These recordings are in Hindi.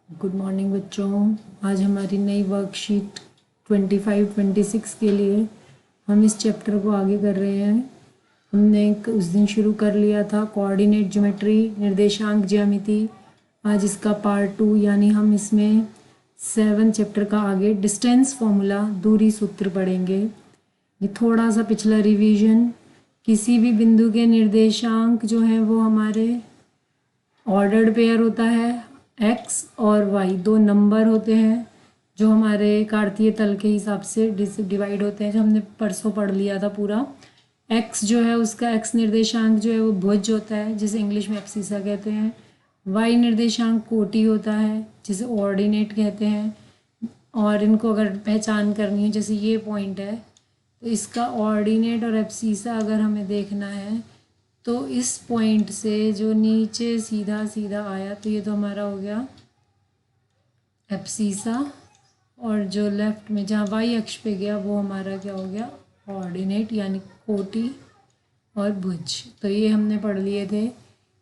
गुड मॉर्निंग बच्चों। आज हमारी नई वर्कशीट 25-26 के लिए हम इस चैप्टर को आगे कर रहे हैं। हमने उस दिन शुरू कर लिया था कोऑर्डिनेट ज्योमेट्री, निर्देशांक ज्यामिति। आज इसका पार्ट 2 यानी हम इसमें 7 चैप्टर का आगे डिस्टेंस फॉर्मूला, दूरी सूत्र पढ़ेंगे। ये थोड़ा सा पिछला रिवीजन। किसी भी बिंदु के निर्देशांक जो हैं वो हमारे ऑर्डर्ड पेयर होता है। एक्स और वाई दो नंबर होते हैं जो हमारे कार्तीय तल के हिसाब से डिवाइड होते हैं, जो हमने परसों पढ़ लिया था पूरा। एक्स जो है उसका एक्स निर्देशांक जो है वो भुज होता है, जिसे इंग्लिश में एब्सिसा कहते हैं। वाई निर्देशांक कोटि होता है, जिसे ऑर्डिनेट कहते हैं। और इनको अगर पहचान करनी है, जैसे ये पॉइंट है तो इसका ऑर्डिनेट और एब्सिसा अगर हमें देखना है तो इस पॉइंट से जो नीचे सीधा सीधा आया तो ये तो हमारा हो गया एब्सिसा, और जो लेफ्ट में जहाँ वाई अक्ष पे गया वो हमारा क्या हो गया, ऑर्डिनेट यानी कोटि और भुज। तो ये हमने पढ़ लिए थे।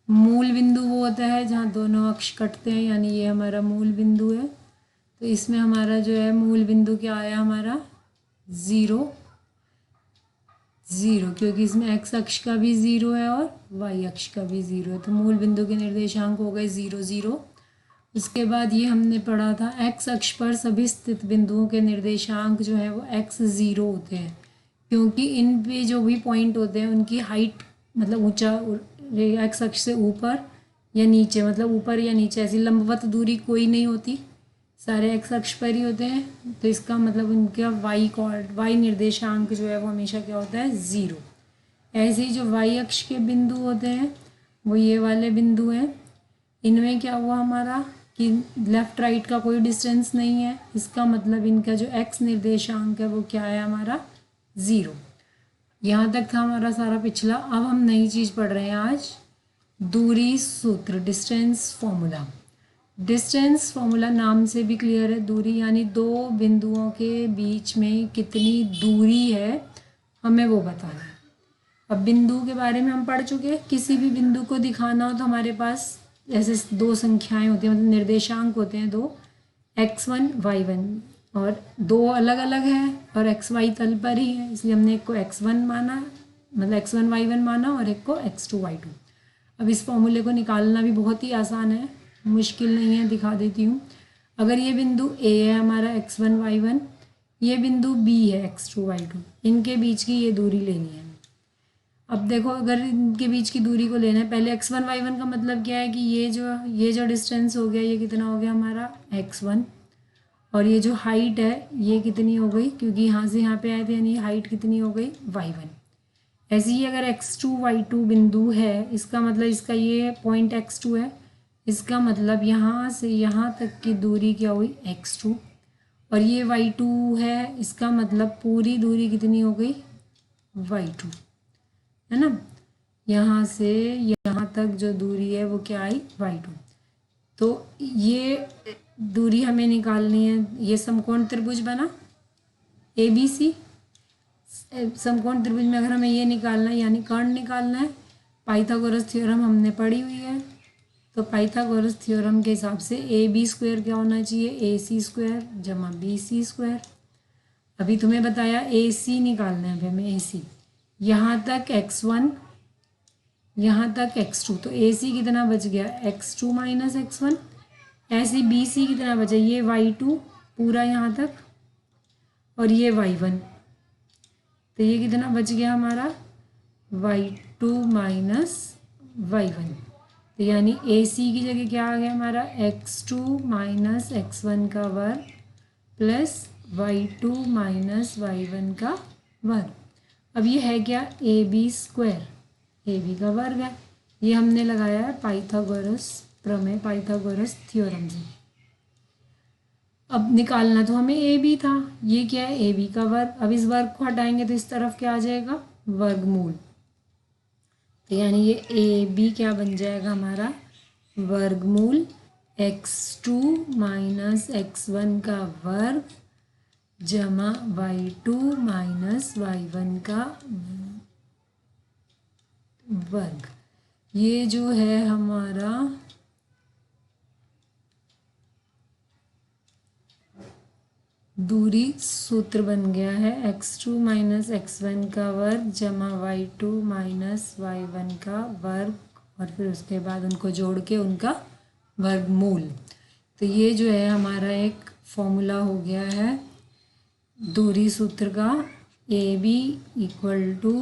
मूल बिंदु वो होता है जहाँ दोनों अक्ष कटते हैं, यानी ये हमारा मूल बिंदु है। तो इसमें हमारा जो है मूल बिंदु क्या आया, हमारा ज़ीरो, क्योंकि इसमें एक्स अक्ष का भी ज़ीरो है और वाई अक्ष का भी ज़ीरो है। तो मूल बिंदु के निर्देशांक हो गए 0 0। उसके बाद ये हमने पढ़ा था एक्स अक्ष पर सभी स्थित बिंदुओं के निर्देशांक जो है वो एक्स 0 होते हैं, क्योंकि इन पे जो भी पॉइंट होते हैं उनकी हाइट मतलब ऊंचा एक्स अक्ष से ऊपर या नीचे, मतलब ऊपर या नीचे ऐसी लंबवत दूरी कोई नहीं होती, सारे एक्स अक्ष पर ही होते हैं। तो इसका मतलब उनका वाई निर्देशांक जो है वो हमेशा क्या होता है, 0। ऐसे ही जो वाई अक्ष के बिंदु होते हैं वो ये वाले बिंदु हैं। इनमें क्या हुआ हमारा कि लेफ़्ट राइट का कोई डिस्टेंस नहीं है, इसका मतलब इनका जो एक्स निर्देशांक है वो क्या है, हमारा 0। यहाँ तक था हमारा सारा पिछला। अब हम नई चीज़ पढ़ रहे हैं आज, दूरी सूत्र, डिस्टेंस फॉर्मूला। डिस्टेंस फॉर्मूला नाम से भी क्लियर है, दूरी यानी दो बिंदुओं के बीच में कितनी दूरी है हमें वो बताना है। अब बिंदु के बारे में हम पढ़ चुके हैं। किसी भी बिंदु को दिखाना हो तो हमारे पास ऐसे दो संख्याएं होती हैं, मतलब निर्देशांक होते हैं दो, x1 y1, और दो अलग अलग हैं और xy तल पर ही है, इसलिए हमने एक को x1 माना, मतलब x1 y1 माना, और एक को x2 y2। अब इस फॉर्मूले को निकालना भी बहुत ही आसान है, मुश्किल नहीं है, दिखा देती हूँ। अगर ये बिंदु A है हमारा x1 y1, ये बिंदु B है x2 y2, इनके बीच की ये दूरी लेनी है। अब देखो, अगर इनके बीच की दूरी को लेना है, पहले x1 y1 का मतलब क्या है कि ये जो डिस्टेंस हो गया ये कितना हो गया हमारा x1, और ये जो हाइट है ये कितनी हो गई, क्योंकि यहाँ से यहाँ पे आए थे, यानी हाइट कितनी हो गई, y1। ऐसे ही अगर x2 y2 बिंदु है, इसका मतलब इसका ये पॉइंट x2 है, इसका मतलब यहाँ से यहाँ तक की दूरी क्या हुई, x2, और ये y2 है, इसका मतलब पूरी दूरी कितनी हो गई, y2, है ना। यहाँ से यहाँ तक जो दूरी है वो क्या आई, y2। तो ये दूरी हमें निकालनी है। ये समकोण त्रिभुज बना ABC। समकोण त्रिभुज में अगर हमें ये निकालना है यानी कर्ण निकालना है, पाइथागोरस थ्योरम हमने पढ़ी हुई है। तो पाइथागोरस थ्योरम के हिसाब से AB² क्या होना चाहिए, AC² जमा BC²। अभी तुम्हें बताया AC निकालना है, हमें AC यहाँ तक x1, यहाँ तक x2, तो AC कितना बच गया, x2 माइनस x1। ऐसे BC कितना बचा, ये y2 पूरा यहाँ तक, और ये y1, तो ये कितना बच गया हमारा, y2 माइनस y1। तो यानी AC की जगह क्या आ गया हमारा, x2 माइनस x1 का वर्ग प्लस y2 माइनस y1 का वर्ग। अब ये है क्या, AB², AB का वर्ग है। ये हमने लगाया है पाइथागोरस प्रमेय, पाइथागोरस थ्योरम से। अब निकालना तो हमें AB था, ये क्या है, AB का वर्ग। अब इस वर्ग को हटाएंगे तो इस तरफ क्या आ जाएगा, वर्गमूल। तो यानी ये AB क्या बन जाएगा हमारा, वर्गमूल x2 माइनस x1 का वर्ग जमा y2 माइनस y1 का वर्ग। ये जो है हमारा दूरी सूत्र बन गया है x2 माइनस x1 का वर्ग जमा y2 माइनस y1 का वर्ग, और फिर उसके बाद उनको जोड़ के उनका वर्गमूल। तो ये जो है हमारा एक फॉर्मूला हो गया है दूरी सूत्र का, A B equal to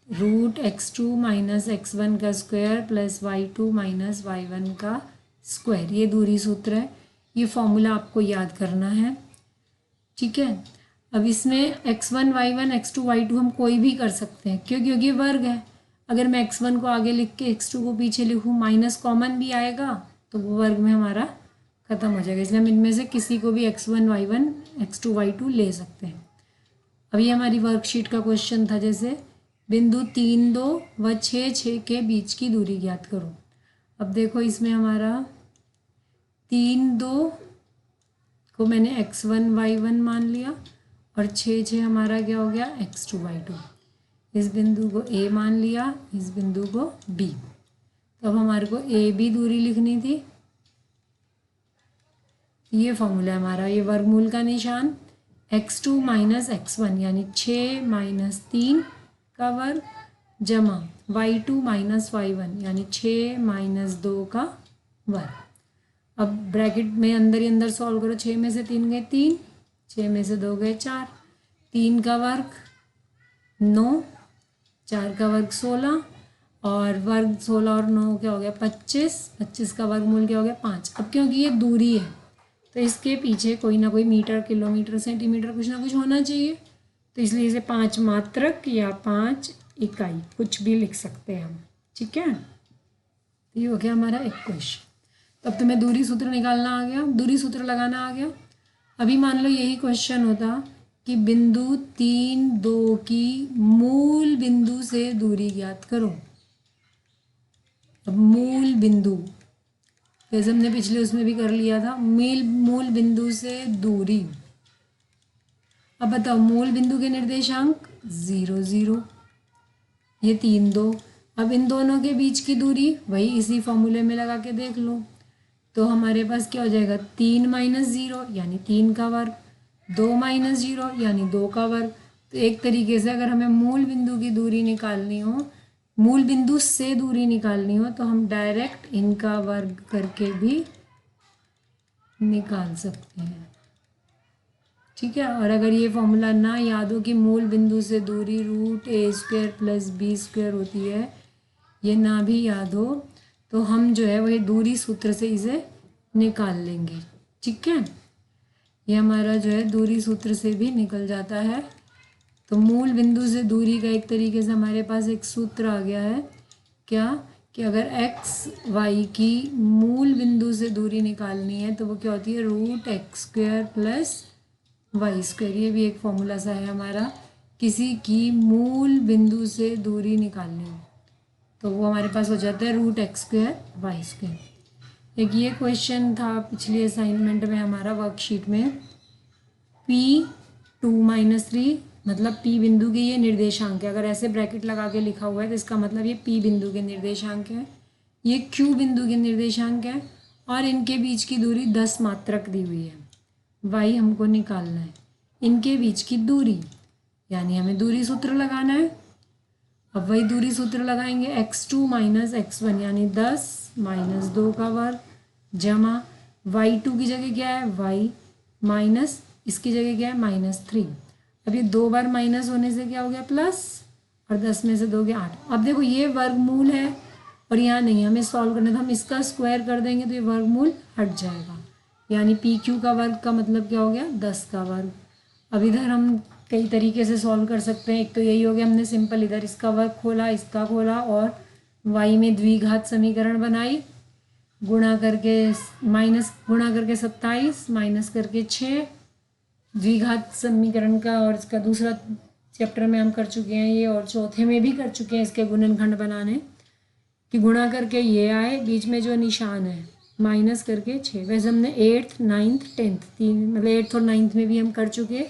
√x2 minus x1 का square plus y2 minus y1 का स्क्वायर। ये दूरी सूत्र है, ये फॉर्मूला आपको याद करना है, ठीक है। अब इसमें x1 y1 x2 y2 हम कोई भी कर सकते हैं, क्यों? क्योंकि ये वर्ग है। अगर मैं x1 को आगे लिख के x2 को पीछे लिखूँ, माइनस कॉमन भी आएगा तो वो वर्ग में हमारा ख़त्म हो जाएगा, इसलिए हम इनमें से किसी को भी x1 y1 x2 y2 ले सकते हैं। अब ये हमारी वर्कशीट का क्वेश्चन था, जैसे बिंदु 3 2 व 6 6 के बीच की दूरी ज्ञात करो। अब देखो इसमें हमारा 3 2 को मैंने x1 y1 मान लिया और 6 6 हमारा क्या हो गया x2 y2। इस बिंदु को A मान लिया, इस बिंदु को B। तो अब हमारे को ए बी दूरी लिखनी थी, ये फॉर्मूला है हमारा, ये वर्गमूल का निशान x2 माइनस x1 यानी 6 माइनस 3 का वर्ग जमा y2 माइनस y1 यानी 6 माइनस 2 का वर्ग। अब ब्रैकेट में अंदर ही अंदर सॉल्व करो, 6 में से 3 गए 3, 6 में से 2 गए 4, 3 का वर्ग 9, 4 का वर्ग 16 और वर्ग 16 और 9 क्या हो गया 25, 25 का वर्गमूल क्या हो गया 5। अब क्योंकि ये दूरी है तो इसके पीछे कोई ना कोई मीटर किलोमीटर सेंटीमीटर कुछ ना कुछ होना चाहिए, तो इसलिए इसे 5 मात्रक या 5 इकाई कुछ भी लिख सकते हैं हम, ठीक है। तो ये हो गया हमारा एक क्वेश्चन। तब तुम्हें दूरी सूत्र निकालना आ गया, दूरी सूत्र लगाना आ गया। अभी मान लो यही क्वेश्चन होता कि बिंदु 3 2 की मूल बिंदु से दूरी ज्ञात करो। अब मूल बिंदु जैसे हमने पिछले उसमें भी कर लिया था, मूल बिंदु से दूरी। अब बताओ मूल बिंदु के निर्देशांक 0 0, ये 3 2। अब इन दोनों के बीच की दूरी वही इसी फॉर्मूले में लगा के देख लो, तो हमारे पास क्या हो जाएगा 3 माइनस 0 यानी 3 का वर्ग, 2 माइनस 0 यानी 2 का वर्ग। तो एक तरीके से अगर हमें मूल बिंदु की दूरी निकालनी हो, मूल बिंदु से दूरी निकालनी हो, तो हम डायरेक्ट इनका वर्ग करके भी निकाल सकते हैं, ठीक है। और अगर ये फॉर्मूला ना याद हो कि मूल बिंदु से दूरी √a² प्लस b² होती है, ये ना भी याद हो तो हम जो है वही दूरी सूत्र से इसे निकाल लेंगे, ठीक है। ये हमारा जो है दूरी सूत्र से भी निकल जाता है। तो मूल बिंदु से दूरी का एक तरीके से हमारे पास एक सूत्र आ गया है, क्या कि अगर x y की मूल बिंदु से दूरी निकालनी है तो वो क्या होती है √x² प्लस y²। ये भी एक फॉर्मूला सा है हमारा, किसी की मूल बिंदु से दूरी निकालनी हो तो वो हमारे पास हो जाता है √x² y²। एक ये क्वेश्चन था पिछली असाइनमेंट में हमारा वर्कशीट में, P2 - 3 मतलब P बिंदु के ये निर्देशांक है। अगर ऐसे ब्रैकेट लगा के लिखा हुआ है तो इसका मतलब ये P बिंदु के निर्देशांक है, ये Q बिंदु के निर्देशांक है और इनके बीच की दूरी 10 मात्रक दी हुई है। y हमको निकालना है, इनके बीच की दूरी यानी हमें दूरी सूत्र लगाना है। अब वही दूरी सूत्र लगाएंगे, x2 माइनस x1 यानी 10 माइनस 2 का वर्ग जमा y2 की जगह क्या है y माइनस इसकी जगह क्या है -3। अब ये 2 बार माइनस होने से क्या हो गया प्लस, और 10 में से 2 गया 8। अब देखो ये वर्गमूल है और यहाँ नहीं, हमें सॉल्व करना था, हम इसका स्क्वायर कर देंगे तो ये वर्गमूल हट जाएगा, यानी PQ का वर्ग का मतलब क्या हो गया 10 का वर्ग। अब इधर हम कई तरीके से सॉल्व कर सकते हैं, एक तो यही हो गया हमने सिंपल इधर इसका वर्ग खोला इसका खोला और y में द्विघात समीकरण बनाई, गुणा करके गुणा करके 27 माइनस करके 6 द्विघात समीकरण का, और इसका दूसरा चैप्टर में हम कर चुके हैं ये, और चौथे में भी कर चुके हैं इसके गुणनखंड बनाने कि गुणा करके ये आए, बीच में जो निशान है माइनस करके 6। वैसे हमने 8th 9th 10th तीन मतलब 8th और 9th में भी हम कर चुके हैं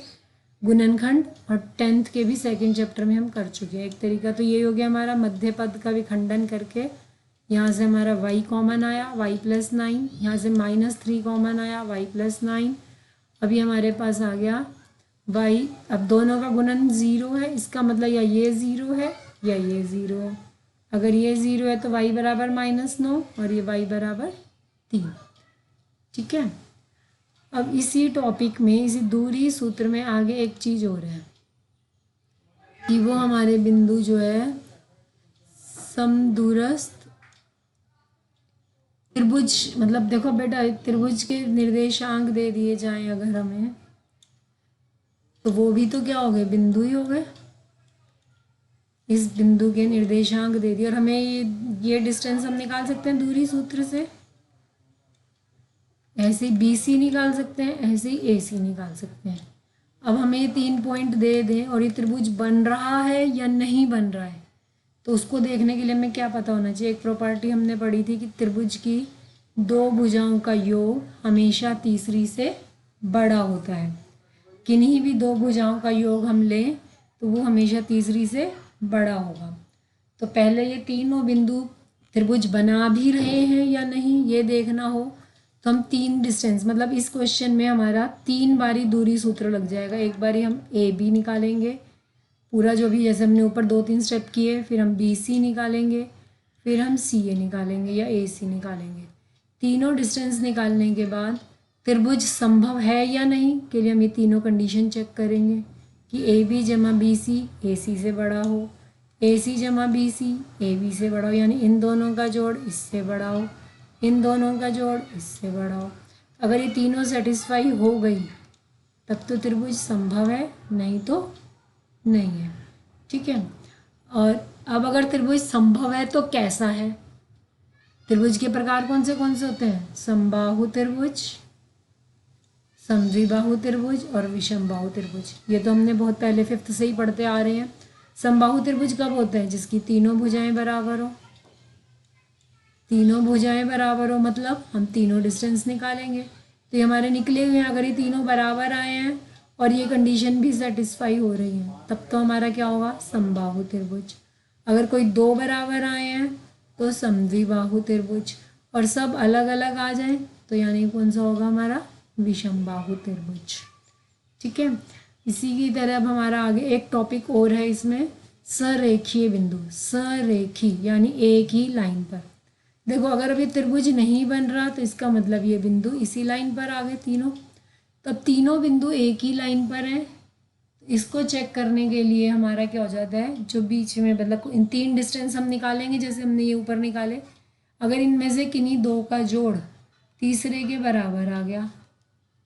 गुणनखंड, और 10th के भी सेकंड चैप्टर में हम कर चुके हैं। एक तरीका तो ये हो गया हमारा मध्य पद का विखंडन करके, यहाँ से हमारा y कॉमन आया y + 9, यहाँ से -3 कॉमन आया y + 9, अभी हमारे पास आ गया y, अब दोनों का गुणन 0 है, इसका मतलब या ये 0 है या ये 0 है। अगर ये 0 है तो y बराबर -9 और ये y बराबर 3। ठीक है। अब इसी टॉपिक में, इसी दूरी सूत्र में आगे एक चीज़ और है कि वो हमारे बिंदु जो है समदूरस्थ त्रिभुज, मतलब देखो बेटा, त्रिभुज के निर्देशांक दे दिए जाएं अगर हमें, तो वो भी तो क्या हो गए, बिंदु ही हो गए। इस बिंदु के निर्देशांक दे दिए और हमें ये डिस्टेंस हम निकाल सकते हैं दूरी सूत्र से। ऐसे ही BC निकाल सकते हैं, ऐसे ही AC निकाल सकते हैं। अब हमें ये 3 पॉइंट दे दें और ये त्रिभुज बन रहा है या नहीं बन रहा है, तो उसको देखने के लिए हमें क्या पता होना चाहिए। एक प्रॉपर्टी हमने पढ़ी थी कि त्रिभुज की दो भुजाओं का योग हमेशा तीसरी से बड़ा होता है। किन्हीं भी दो भुजाओं का योग हम लें तो वो हमेशा तीसरी से बड़ा होगा। तो पहले ये तीनों बिंदु त्रिभुज बना भी रहे हैं या नहीं ये देखना हो तो हम 3 डिस्टेंस, मतलब इस क्वेश्चन में हमारा 3 बारी दूरी सूत्र लग जाएगा। एक बारी हम AB निकालेंगे पूरा, जो भी जैसे हमने ऊपर 2-3 स्टेप किए, फिर हम BC निकालेंगे, फिर हम CA निकालेंगे या AC निकालेंगे। तीनों डिस्टेंस निकालने के बाद त्रिभुज संभव है या नहीं के लिए हम ये तीनों कंडीशन चेक करेंगे कि AB जमा BC AC से बड़ा हो, AC जमा BC AB से बड़ा हो, यानी इन दोनों का जोड़ इससे बड़ा हो, इन दोनों का जोड़ इससे बड़ा हो। अगर ये तीनों सेटिस्फाई हो गई तब तो त्रिभुज संभव है, नहीं तो नहीं है। ठीक है। और अब अगर त्रिभुज संभव है तो कैसा है? त्रिभुज के प्रकार कौन से होते हैं? समबाहु त्रिभुज, समद्विबाहु त्रिभुज और विषमबाहु त्रिभुज। ये तो हमने बहुत पहले 5th से ही पढ़ते आ रहे हैं। समबाहु त्रिभुज कब होता है? जिसकी तीनों भुजाएं बराबर हो। तीनों भुजाएं बराबर हो मतलब हम तीनों डिस्टेंस निकालेंगे, तो ये हमारे निकले हुए हैं। अगर ये तीनों बराबर आए हैं और ये कंडीशन भी सेटिस्फाई हो रही है तब तो हमारा क्या होगा? समबाहु त्रिभुज। अगर कोई 2 बराबर आए हैं तो समद्विबाहु त्रिभुज, और सब अलग अलग आ जाए तो यानी कौन सा होगा हमारा? विषमबाहु त्रिभुज। ठीक है। इसी की तरह अब हमारा आगे एक टॉपिक और है इसमें, सरेखीय बिंदु। सरेखी यानी एक ही लाइन पर। देखो अगर अभी त्रिभुज नहीं बन रहा तो इसका मतलब ये बिंदु इसी लाइन पर आ गए तीनों। तब तीनों बिंदु एक ही लाइन पर हैं। इसको चेक करने के लिए हमारा क्या हो जाता है, जो बीच में, मतलब इन 3 डिस्टेंस हम निकालेंगे जैसे हमने ये ऊपर निकाले। अगर इनमें से किन्हीं 2 का जोड़ तीसरे के बराबर आ गया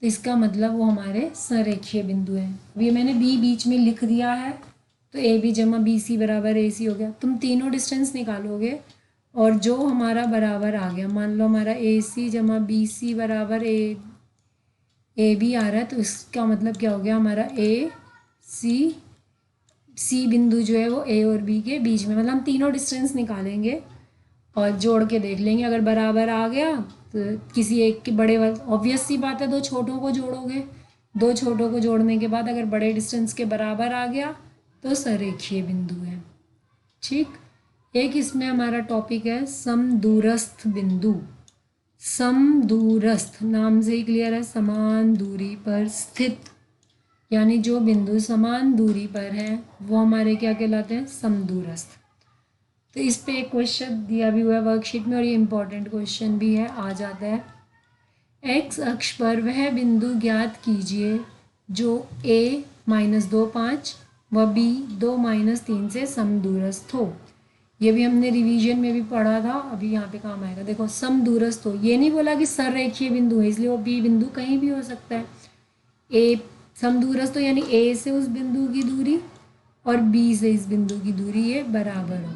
तो इसका मतलब वो हमारे सरेखीय बिंदु हैं। अभी मैंने B बीच में लिख दिया है तो AB जमा BC बराबर AC हो गया। तुम तीनों डिस्टेंस निकालोगे और जो हमारा बराबर आ गया, मान लो हमारा AC जमा BC बराबर AB आ रहा है, तो इसका मतलब क्या हो गया हमारा C बिंदु जो है वो A और B के बीच में, मतलब हम तीनों डिस्टेंस निकालेंगे और जोड़ के देख लेंगे। अगर बराबर आ गया तो किसी एक के बड़े, ऑब्वियस सी बात है 2 छोटों को जोड़ोगे, 2 छोटों को जोड़ने के बाद अगर बड़े डिस्टेंस के बराबर आ गया तो सरेखीय बिंदु है। ठीक। एक इसमें हमारा टॉपिक है समदूरस्थ बिंदु। समदूरस्थ नाम से ही क्लियर है, समान दूरी पर स्थित, यानी जो बिंदु समान दूरी पर है वो हमारे क्या कहलाते हैं? समदूरस्थ। तो इस पे एक क्वेश्चन दिया भी हुआ है वर्कशीट में और ये इंपॉर्टेंट क्वेश्चन भी है, आ जाता है। एक्स अक्ष पर वह बिंदु ज्ञात कीजिए जो A -2 5 व B 2 -3 से समदूरस्थ हो। ये भी हमने रिवीजन में भी पढ़ा था, अभी यहाँ पे काम आएगा। देखो समदूरस्थ हो, ये नहीं बोला कि सररेखीय बिंदु है, इसलिए वो B बिंदु कहीं भी हो सकता है। A समदूरस्थ हो यानी A से उस बिंदु की दूरी और B से इस बिंदु की दूरी ये बराबर हो।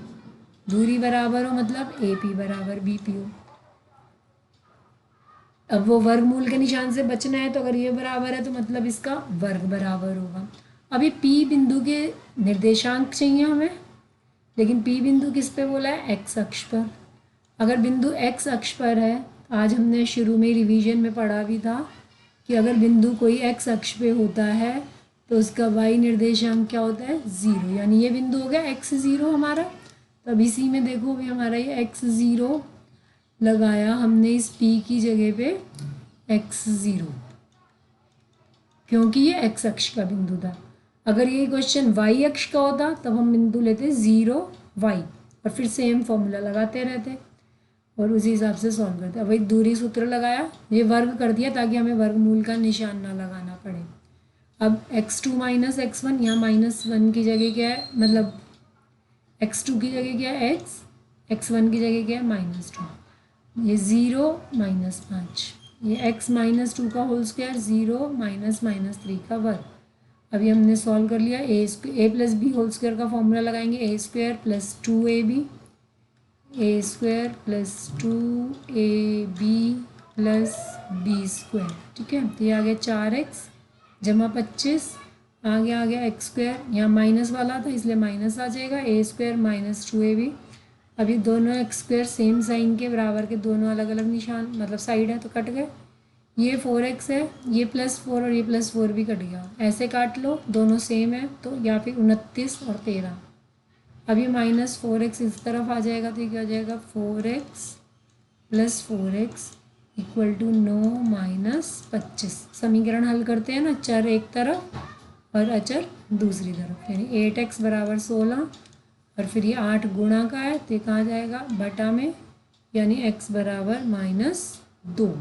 दूरी बराबर हो मतलब AP बराबर BP हो। अब वो वर्गमूल के निशान से बचना है, तो अगर ये बराबर है तो मतलब इसका वर्ग बराबर होगा। अभी P बिंदु के निर्देशांक चाहिए हमें, लेकिन P बिंदु किस पे बोला है? X अक्ष पर। अगर बिंदु X अक्ष पर है, आज हमने शुरू में रिवीजन में पढ़ा भी था कि अगर बिंदु कोई X अक्ष पे होता है तो उसका Y निर्देशांक क्या होता है? 0, यानी ये बिंदु हो गया X0 हमारा। तो अब इसी में देखो भी हमारा ये X0 लगाया हमने इस P की जगह पे X0। क्योंकि ये एक्स अक्ष का बिंदु था। अगर ये क्वेश्चन वाई अक्ष का होता तब हम बिंदु लेते 0 वाई और फिर सेम फॉर्मूला लगाते रहते और उसी हिसाब से सॉल्व करते। अब वही दूरी सूत्र लगाया, ये वर्ग कर दिया ताकि हमें वर्गमूल का निशान ना लगाना पड़े। अब x2 माइनस x1, यहाँ -1 की जगह क्या है, मतलब x2 की जगह क्या है x, x1 की जगह क्या है -2, ये 0 -5, ये x -2 का होल स्क्वायर 0 -3 का वर्ग। अभी हमने सॉल्व कर लिया। a plus B whole square का फॉर्मूला लगाएंगे, a square plus 2ab, a square plus 2ab प्लस बी स्क्वायर, ठीक है। तो ये आ गया 4x जमा 25, आगे आ गया एक्स स्क्वायर, यहाँ माइनस वाला था इसलिए माइनस आ जाएगा, a स्क्वायर माइनस 2ab। अभी दोनों एक्स स्क्वायर सेम साइन के बराबर के, दोनों अलग अलग निशान मतलब साइड है तो कट गए। ये 4x है, ये +4 और ये +4 भी कट गया, ऐसे काट लो, दोनों सेम है तो या फिर 29 और 13। अब ये -4x इस तरफ आ जाएगा तो ये क्या हो जाएगा 4x + 4x = 9 - 25। समीकरण हल करते हैं ना, चर एक तरफ और अचर दूसरी तरफ, यानी 8x = 16 और फिर ये 8 गुणा का है तो ये कहाँ जाएगा बटा में, यानी x = -2।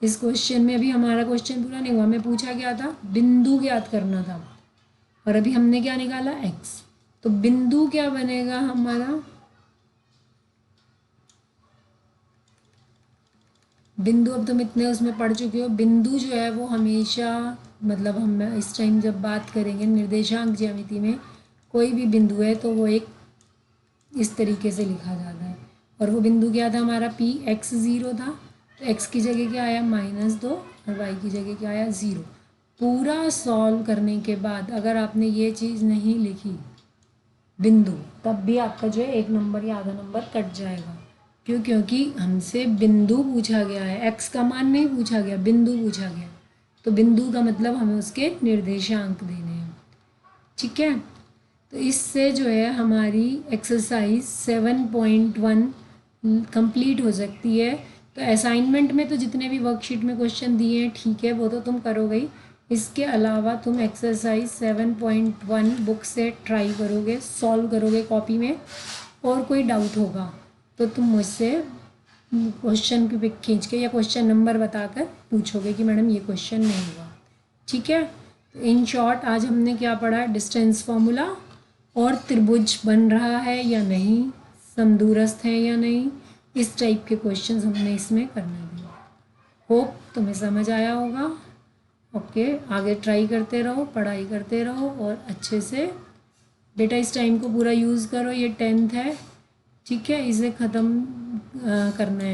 इस क्वेश्चन में अभी हमारा क्वेश्चन पूरा नहीं हुआ, हमें पूछा क्या था, बिंदु ज्ञात करना था और अभी हमने क्या निकाला x। तो बिंदु क्या बनेगा हमारा, बिंदु अब तुम इतने उसमें पढ़ चुके हो, बिंदु जो है वो हमेशा मतलब हम इस टाइम जब बात करेंगे निर्देशांक ज्यामिति में, कोई भी बिंदु है तो वो एक इस तरीके से लिखा जाता है। और वो बिंदु क्या था हमारा p x 0 था, तो x की जगह क्या आया -2 और y की जगह क्या आया 0। पूरा सॉल्व करने के बाद अगर आपने ये चीज़ नहीं लिखी बिंदु, तब भी आपका जो है 1 नंबर या आधा नंबर कट जाएगा। क्यों, क्योंकि हमसे बिंदु पूछा गया है, x का मान नहीं पूछा गया, बिंदु पूछा गया। तो बिंदु का मतलब हमें उसके निर्देशांक देने हैं, ठीक है। तो इससे जो है हमारी एक्सरसाइज 7.1 कंप्लीट हो सकती है। तो असाइनमेंट में तो जितने भी वर्कशीट में क्वेश्चन दिए हैं ठीक है, वो तो तुम करोगे ही, इसके अलावा तुम एक्सरसाइज 7.1 बुक से ट्राई करोगे, सॉल्व करोगे कॉपी में, और कोई डाउट होगा तो तुम मुझसे क्वेश्चन की पिक खींच के या क्वेश्चन नंबर बताकर पूछोगे कि मैडम ये क्वेश्चन नहीं हुआ, ठीक है। तो इन शॉर्ट आज हमने क्या पढ़ा, डिस्टेंस फॉर्मूला और त्रिभुज बन रहा है या नहीं, समदूरस्थ है या नहीं, इस टाइप के क्वेश्चंस हमने इसमें करने दिए। होप तुम्हें समझ आया होगा। ओके, आगे ट्राई करते रहो, पढ़ाई करते रहो और अच्छे से बेटा इस टाइम को पूरा यूज़ करो। ये 10th है, ठीक है, इसे ख़त्म करना है।